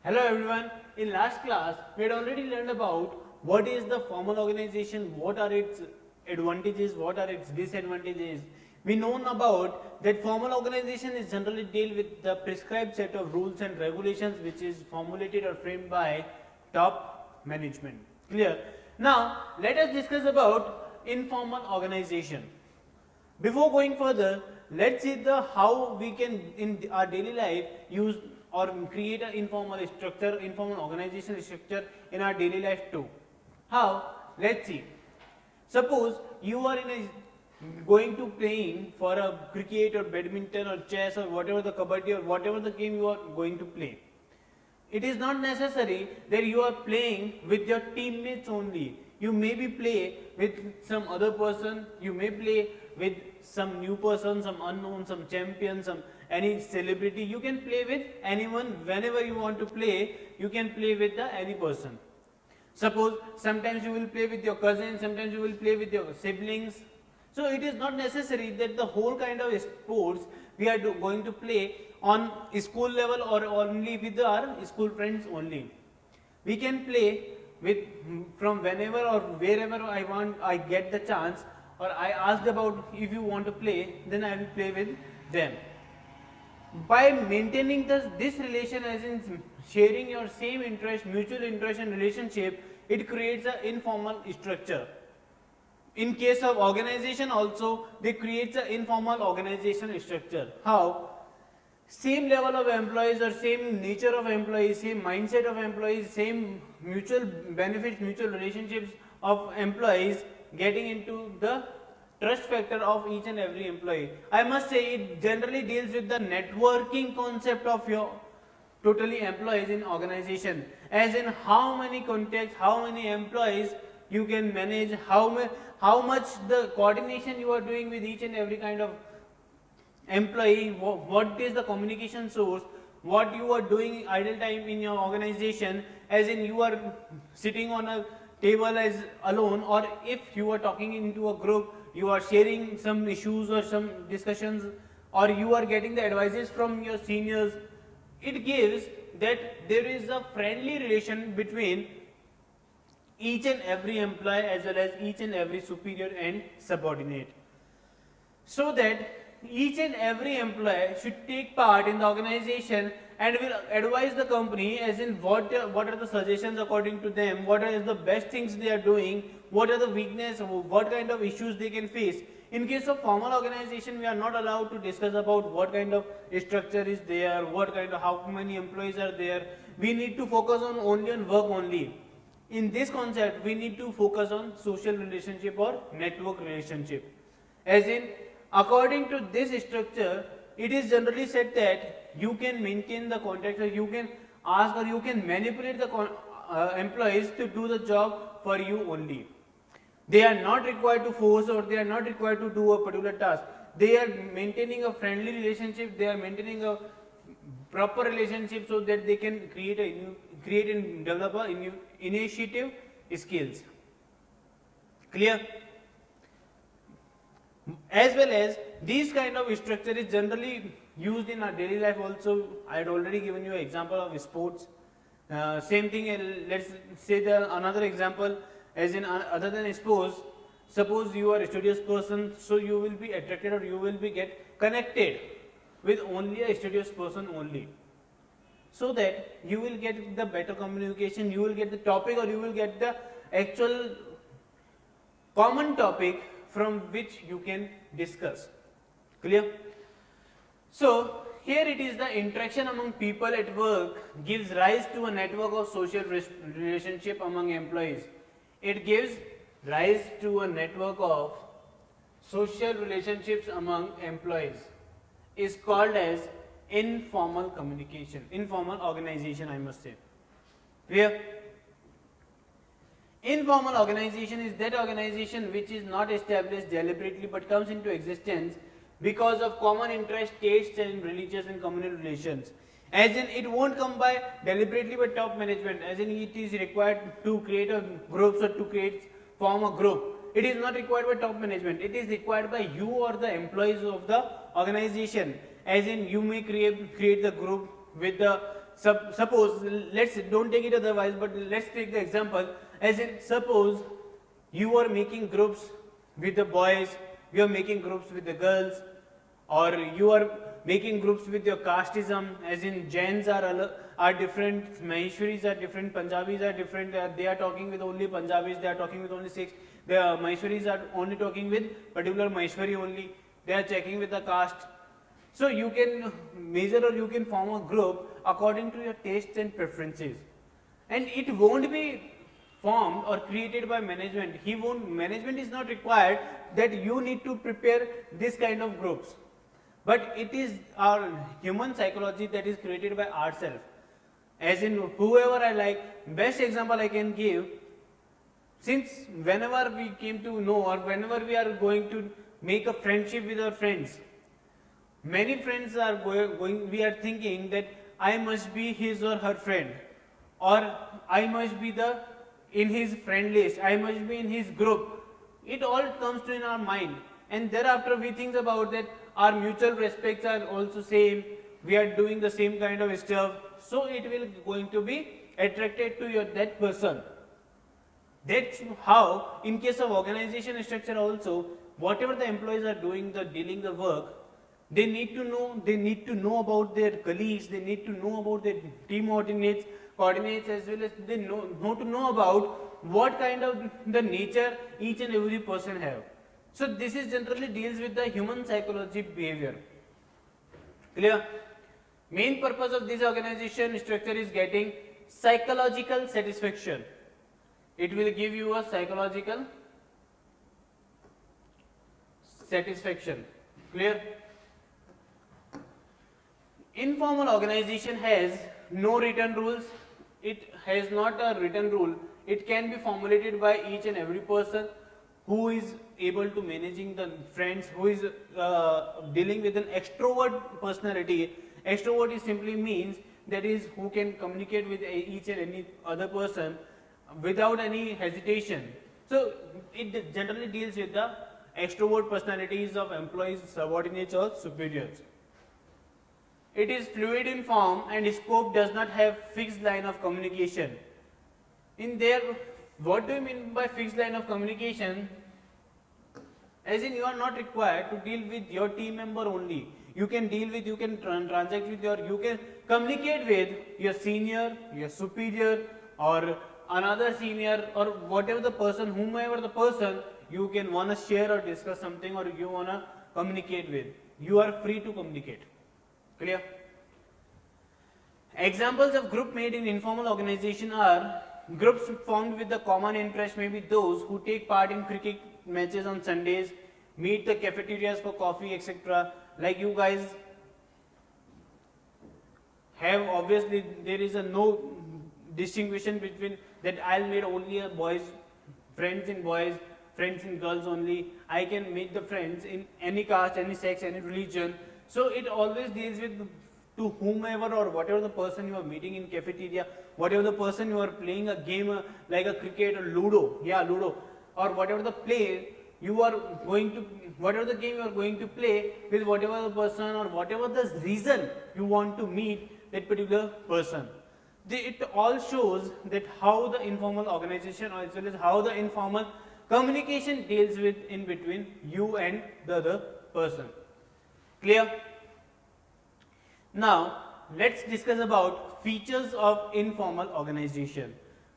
Hello everyone. In last class, we had already learned about what is the formal organization, what are its advantages, what are its disadvantages. We know about that formal organization is generally deal with the prescribed set of rules and regulations which is formulated or framed by top management. Clear? Now, let us discuss about informal organization. Before going further, let's see the how we can in our daily life use or create an informal structure, informal organization structure in our daily life too. How? Let's see. Suppose you are in a going to playing for a cricket or badminton or chess or whatever the kabaddi or whatever the game you are going to play. It is not necessary that you are playing with your teammates only. You maybe play with some other person, you may play with some new person, some unknown, some champion, some any celebrity. You can play with anyone whenever you want to play, you can play with any person. Suppose sometimes you will play with your cousin, sometimes you will play with your siblings. So it is not necessary that the whole kind of sports we are going to play on school level or only with our school friends only. We can play with from whenever or wherever I want, I get the chance or I asked about if you want to play, then I will play with them. By maintaining this relation as in sharing your same interest, mutual interest and relationship, it creates an informal structure. In case of organization also, they create an informal organization structure. How? Same level of employees or same nature of employees, same mindset of employees, same mutual benefits, mutual relationships of employees getting into the trust factor of each and every employee. I must say it generally deals with the networking concept of your totally employees in organization, as in how many contacts, how many employees you can manage, how much the coordination you are doing with each and every kind of employee, what is the communication source, what you are doing idle time in your organization, as in you are sitting on a table as alone, or if you are talking into a group, you are sharing some issues or some discussions, or you are getting the advices from your seniors. It gives that there is a friendly relation between each and every employee as well as each and every superior and subordinate, so that each and every employee should take part in the organization and will advise the company as in what are the suggestions according to them, what are the best things they are doing, what are the weakness, what kind of issues they can face. In case of formal organization, we are not allowed to discuss about what kind of structure is there, what kind of how many employees are there. We need to focus on only on work only. In this concept, we need to focus on social relationship or network relationship. As in, according to this structure, it is generally said that you can maintain the contact, or you can ask or you can manipulate the employees to do the job for you only. They are not required to force or they are not required to do a particular task. They are maintaining a friendly relationship, they are maintaining a proper relationship so that they can create and develop a new initiative skills. Clear? As well as these kind of structure is generally used in our daily life also. I had already given you an example of sports. Same thing, let's say another example, as in other than sports. Suppose you are a studious person, so you will be attracted or you will be get connected with only a studious person only, so that you will get the better communication, you will get the topic or you will get the actual common topic from which you can discuss. Clear? So here it is, the interaction among people at work gives rise to a network of social relationship among employees. It gives rise to a network of social relationships among employees, is called as informal communication, informal organization, I must say. Clear? Informal organization is that organization which is not established deliberately but comes into existence because of common interest, tastes and religious and communal relations. As in, it won't come by deliberately by top management, as in it is required to create a group or to form a group. It is not required by top management, it is required by you or the employees of the organization. As in, you may create the group with the suppose, let's don't take it otherwise, but let's take the example as in suppose you are making groups with the boys, you are making groups with the girls, or you are making groups with your casteism, as in Jains are different, Maheshwaris are different, Punjabis are different, they are talking with only Punjabis, they are talking with only Sikhs, the Maheshwaris are only talking with particular Maheshwari only, they are checking with the caste. So you can measure or you can form a group according to your tastes and preferences. And it won't be formed or created by management. Management is not required that you need to prepare this kind of groups. But it is our human psychology that is created by ourselves. As in whoever I like, best example I can give, since whenever we came to know or whenever we are going to make a friendship with our friends, many friends are we are thinking that I must be his or her friend, or I must be in his friend list, I must be in his group. It all comes to in our mind, and thereafter we think about that our mutual respects are also same, we are doing the same kind of stuff, so it will going to be attracted to that person. That's how in case of organization structure also, whatever the employees are doing, dealing the work, they need to know about their colleagues, they need to know about their team coordinates, as well as they know about what kind of the nature each and every person have. So this is generally deals with the human psychology behavior. Clear? Main purpose of this organization structure is getting psychological satisfaction. It will give you a psychological satisfaction. Clear? Informal organization has no written rules. It has not a written rule. It can be formulated by each and every person who is able to managing the friends, who is dealing with an extrovert personality. Extrovert is simply means that is who can communicate with each and any other person without any hesitation. So it generally deals with the extrovert personalities of employees, subordinates or superiors. It is fluid in form and scope, does not have fixed line of communication. In there, what do you mean by fixed line of communication? As in you are not required to deal with your team member only. You can transact with you can communicate with your senior, your superior, or another senior, or whatever the person, whomever the person, you can wanna share or discuss something, or you wanna communicate with. You are free to communicate. Clear? Examples of group made in informal organization are groups formed with the common interest, maybe those who take part in cricket matches on Sundays, meet the cafeterias for coffee, etc. Like you guys have, obviously there is no distinction between that I'll meet only a boys, friends in boys, friends in girls only. I can meet the friends in any caste, any sex, any religion. So it always deals with to whomever or whatever the person you are meeting in cafeteria, whatever the person you are playing a game like a cricket or Ludo, or whatever the play you are going to, whatever the game you are going to play with whatever the person or whatever the reason you want to meet that particular person. It all shows that how the informal organization, as well as how the informal communication deals with in between you and the other person. Clear? Now let's discuss about features of informal organization.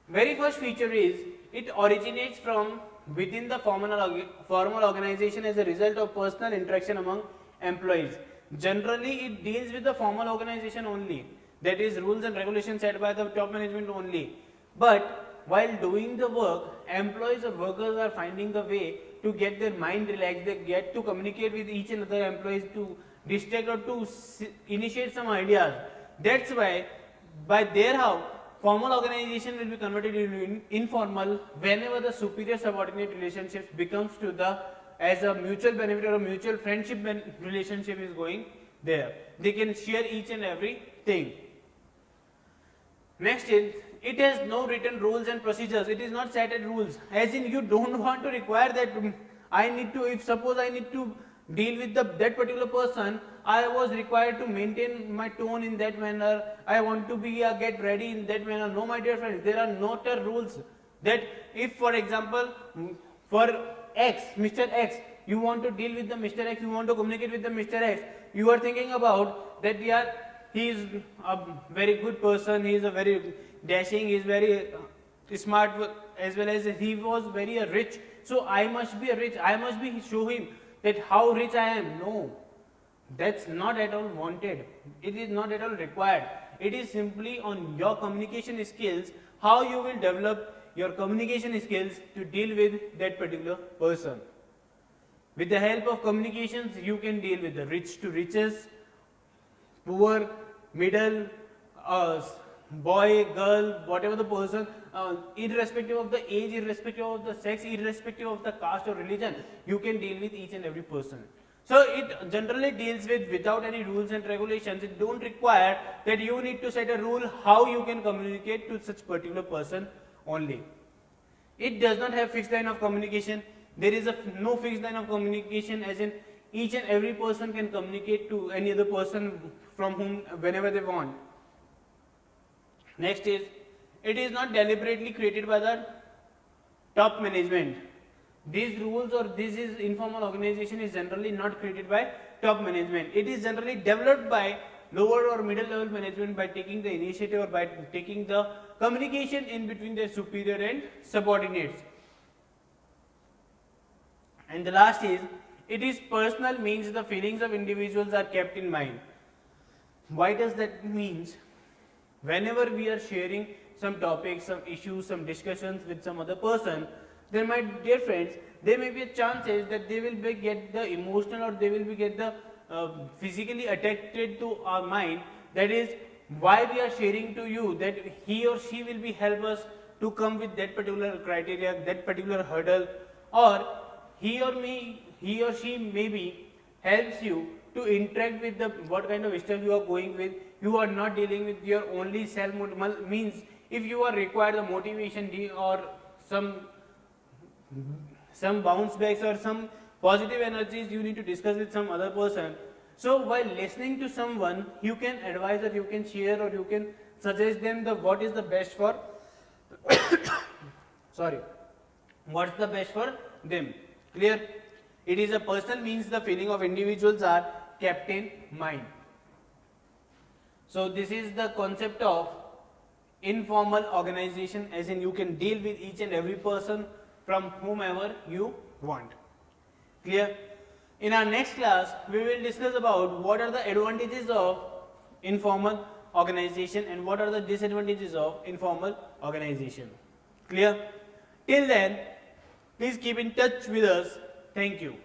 Very first feature is it originates from within the formal organization as a result of personal interaction among employees. Generally it deals with the formal organization only, that is rules and regulations set by the top management only. But while doing the work, employees or workers are finding the way to get their mind relaxed, they get to communicate with each and other employees to distract or to initiate some ideas. That's why by there how formal organization will be converted into informal whenever the superior subordinate relationships becomes to the as a mutual benefit or a mutual friendship relationship is going there. They can share each and everything. Next is, it has no written rules and procedures. It is not set at rules. As in you don't want to require that I need to, if suppose I need to deal with that particular person, I was required to maintain my tone in that manner. I want to be get ready in that manner. No, my dear friends, there are not rules that if, for example, for X, Mr. X, you want to deal with the Mr. X, you want to communicate with the Mr. X, you are thinking about that he is a very good person, he is a very dashing, he is very smart, as well as he was very rich. So I must be rich, I must be show him that how rich I am. No, that's not at all wanted. It is not at all required. It is simply on your communication skills, how you will develop your communication skills to deal with that particular person. With the help of communications, you can deal with the rich to riches, poor, middle, boy, girl, whatever the person, irrespective of the age, irrespective of the sex, irrespective of the caste or religion, you can deal with each and every person. So it generally deals with without any rules and regulations. It don't require that you need to set a rule how you can communicate to such particular person only. It does not have fixed line of communication. There is no fixed line of communication, as in each and every person can communicate to any other person from whom whenever they want. Next is, it is not deliberately created by the top management. These rules or this is informal organization is generally not created by top management. It is generally developed by lower or middle level management by taking the initiative or by taking the communication in between their superior and subordinates. And the last is, it is personal, means the feelings of individuals are kept in mind. Why does that means? Whenever we are sharing some topics, some issues, some discussions with some other person, then my dear friends, there may be chances that they will be get the emotional or they will be get the physically attached to our mind. That is why we are sharing to you that he or she will be help us to come with that particular criteria, that particular hurdle, or he or she maybe helps you to interact with the what kind of stuff you are going with. You are not dealing with your only self means if you are required the motivation or some bounce backs or some positive energies you need to discuss with some other person. So while listening to someone, you can advise or you can share or you can suggest them the what is the best for sorry, what's the best for them. Clear? It is a personal, means the feeling of individuals are kept in mind. So this is the concept of informal organization, as in you can deal with each and every person from whomever you want. Clear? In our next class, we will discuss about what are the advantages of informal organization and what are the disadvantages of informal organization. Clear? Till then, please keep in touch with us. Thank you.